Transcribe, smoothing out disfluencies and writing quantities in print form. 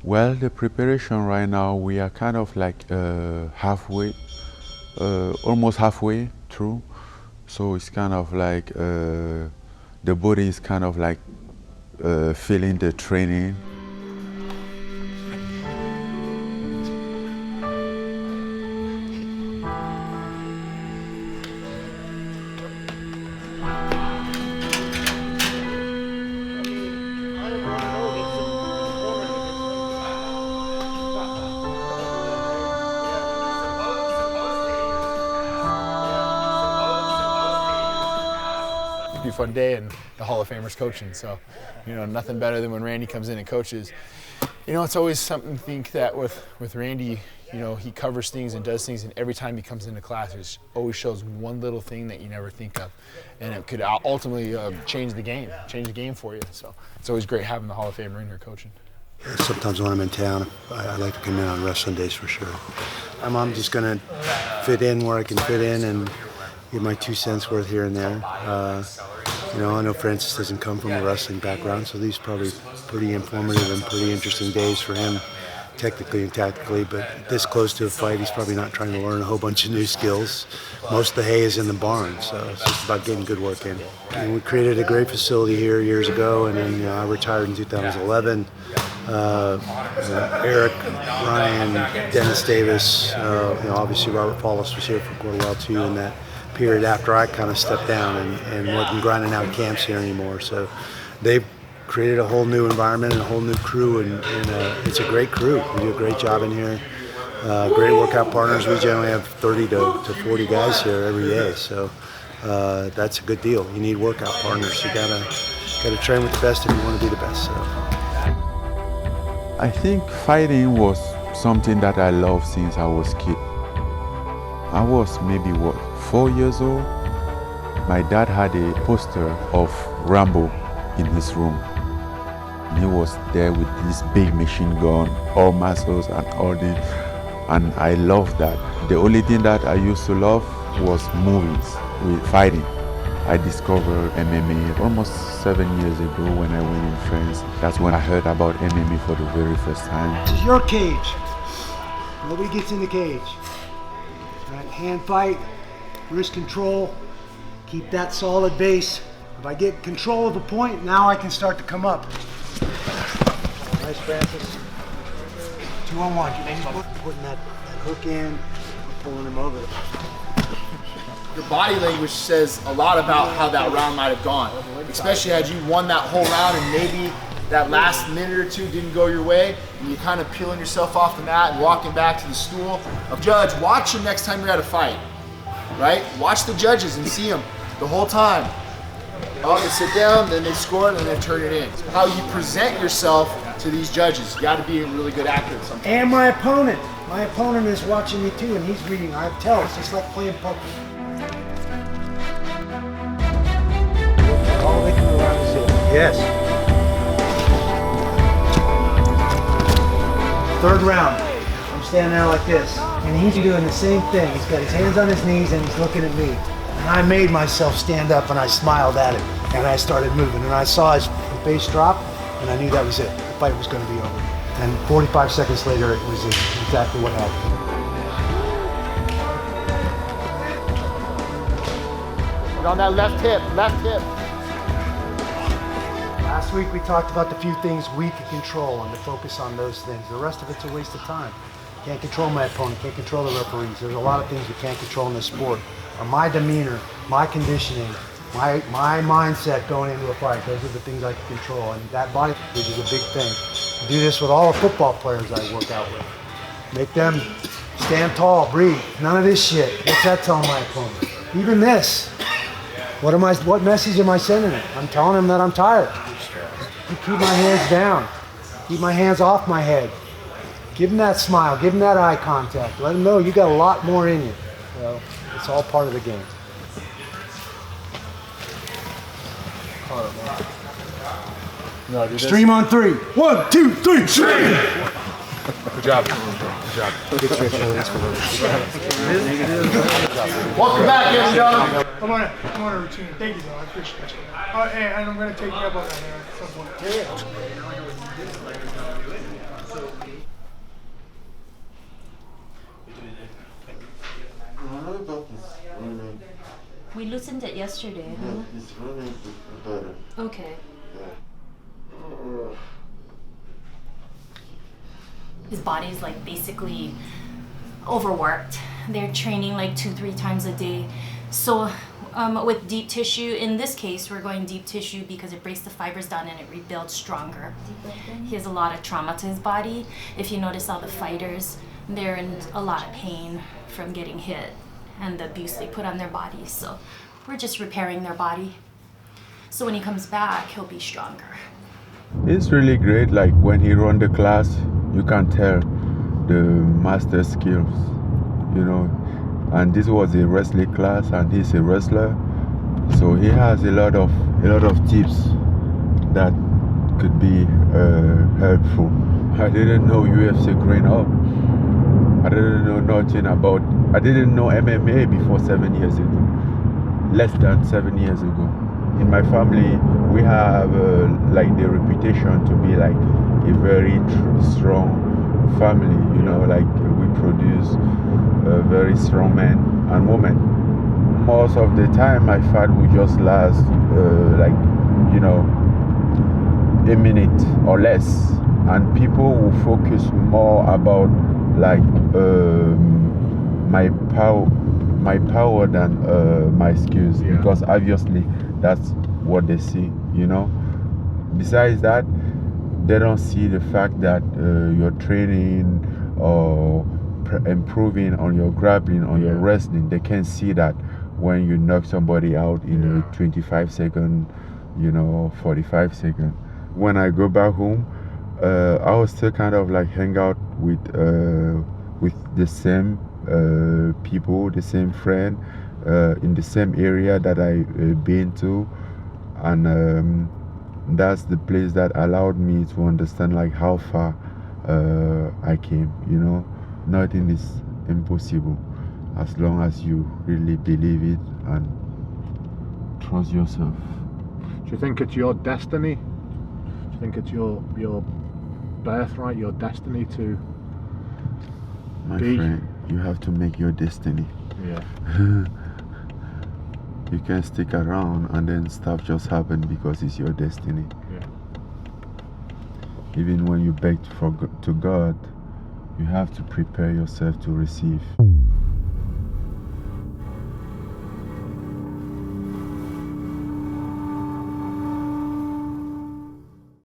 Well, the preparation right now, we are kind of like halfway, almost halfway through. So it's kind of like the body is kind of like feeling the training. It'd be a fun day, and the Hall of Famer's coaching. So, nothing better than when Randy comes in and coaches. It's always something to think that with Randy, he covers things and does things, and every time he comes into class, it always shows one little thing that you never think of, and it could ultimately change the game for you. So it's always great having the Hall of Famer in here coaching. Sometimes when I'm in town, I like to come in on wrestling days for sure. I'm just going to fit in where I can fit in and give my 2 cents worth here and there. I know Francis doesn't come from a wrestling background, so these are probably pretty informative and pretty interesting days for him, technically and tactically, but this close to a fight, he's probably not trying to learn a whole bunch of new skills. Most of the hay is in the barn, so it's just about getting good work in. And we created a great facility here years ago, and then I retired in 2011. Eric, Ryan, Dennis Davis, obviously Robert Paulus was here for quite a while too in that period after I kind of stepped down and wasn't grinding out camps here anymore. So they've created a whole new environment and a whole new crew, and it's a great crew. We do a great job in here. Great workout partners. We generally have 30 to 40 guys here every day, so that's a good deal. You need workout partners. You gotta train with the best if you want to be the best. So. I think fighting was something that I loved since I was a kid. I was maybe 4 years old. My dad had a poster of Rambo in his room. He was there with this big machine gun, all muscles and all this, and I loved that. The only thing that I used to love was movies with fighting. I discovered MMA almost 7 years ago when I went in France. That's when I heard about MMA for the very first time. This is your cage. Nobody gets in the cage. Right? Hand fight, wrist control, keep that solid base. If I get control of the point, now I can start to come up. Nice, Francis. 2-on-1. Putting that hook in, pulling him over. Your body language says a lot about how that round might have gone, especially had you won that whole round and maybe that last minute or two didn't go your way, and you're kind of peeling yourself off the mat and walking back to the stool. Judge, watch him next time you're at a fight, right? Watch the judges and see them the whole time. Oh, they sit down, then they score, and then they turn it in. How you present yourself to these judges, you got to be a really good actor at something. And my opponent. My opponent is watching me too, and he's reading. I tell, it's just like playing poker. All the way through around his hip. Yes. Third round. I'm standing there like this, and he's doing the same thing. He's got his hands on his knees, and he's looking at me. And I made myself stand up, and I smiled at him, and I started moving, and I saw his face drop, and I knew that was it. The fight was going to be over. And 45 seconds later, it was exactly what happened. On that left hip, left hip. Last week we talked about the few things we can control and to focus on those things. The rest of it's a waste of time. Can't control my opponent, can't control the referees. There's a lot of things we can't control in this sport. Or my demeanor, my conditioning, my mindset going into a fight. Those are the things I can control, and that body language is a big thing. I do this with all the football players I work out with. Make them stand tall, breathe. None of this shit. What's that telling my opponent? Even this. What message am I sending them? I'm telling them that I'm tired. Keep my hands down. Keep my hands off my head. Give them that smile. Give them that eye contact. Let them know you got a lot more in you. So it's all part of the game. Stream on 3. 1, 2, 3, stream! Good job. Good job. Welcome back, everyone. I'm on a routine. Thank you, though. I appreciate it. And I'm going to take you up on that at some point. loosened it yesterday, huh? It's running better. Okay. His body's like basically overworked. They're training like 2-3 times a day. So with deep tissue, in this case, we're going deep tissue because it breaks the fibers down and it rebuilds stronger. He has a lot of trauma to his body. If you notice all the fighters, they're in a lot of pain from getting hit and the abuse they put on their bodies. So we're just repairing their body. So when he comes back, he'll be stronger. It's really great. Like when he run the class, you can tell the master skills, you know. And this was a wrestling class, and he's a wrestler, so he has a lot of tips that could be helpful. I didn't know UFC growing up. I didn't know nothing about. I didn't know MMA before 7 years ago. Less than 7 years ago. In my family, we have like the reputation to be like a very strong family. You know, like we produce very strong men and women. Most of the time, my fight would just last like, you know, a minute or less, and people will focus more about like my power than my skills, because obviously that's what they see, you know. Besides that, they don't see the fact that you're training or improving on your grappling, on your wrestling. They can see that when you knock somebody out in a 25 second, you know, 45 second. When I go back home, I will still kind of like hang out with the same people, the same friend, in the same area that I been to, and that's the place that allowed me to understand like how far I came, you know. Nothing is impossible as long as you really believe it and trust yourself. Do you think it's your destiny? Do you think it's your birthright, your destiny to My be? friend, you have to make your destiny. Yeah. You can't stick around and then stuff just happen because it's your destiny. Yeah. Even when you beg to God, you have to prepare yourself to receive.